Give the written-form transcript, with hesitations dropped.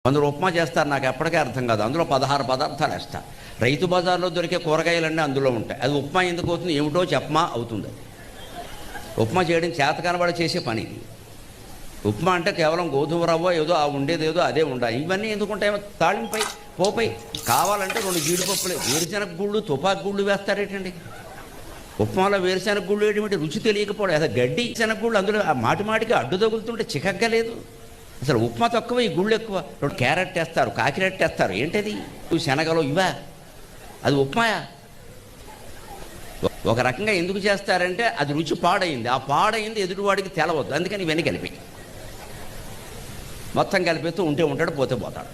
కొందరు ఉప్మా చేస్తారు, నాకు ఎప్పటికీ అర్థం కాదు. అందులో 16 పదార్థాలు వేస్తారు. రైతు బజార్లో దొరికే కూరగాయలన్నీ అందులో ఉంటాయి. అది ఉప్మా ఎందుకు అవుతుంది, ఏమిటో చెప్పమా అవుతుంది. ఉప్మా చేయడం చేత కనబడి చేసే పని ఇది. ఉప్మా అంటే కేవలం గోధుమ రవ్వ ఏదో ఆ ఉండేది ఏదో అదే ఉండాలి. ఇవన్నీ ఎందుకుంటాయో తాళింపై పోపై కావాలంటే 2 జీడిపప్పులు, వేరుశనగ గుళ్ళు, తుపాకు గుళ్ళు వేస్తారేటండి. ఉప్మాలో వేరుశనగ గుళ్ళు ఏమిటి, రుచి తెలియకపోవడం. అసలు గడ్డి శనగ గుళ్ళు అందులో మాటి మాటికి అడ్డు తగులుతుంటే చికగ్గా లేదు. అసలు ఉప్మా తక్కువ, ఈ గుళ్ళు ఎక్కువ. 2 క్యారెట్ వేస్తారు, కాకిరెట్ వేస్తారు. ఏంటది శనగలో ఇవా, అది ఉప్మాయా? ఒక రకంగా ఎందుకు చేస్తారంటే అది రుచి పాడైంది. ఆ పాడైంది ఎదుటివాడికి తెలవద్దు, అందుకని ఇవన్నీ కలిపి మొత్తం కలిపేస్తూ ఉంటే ఉంటాడు, పోతే పోతాడు.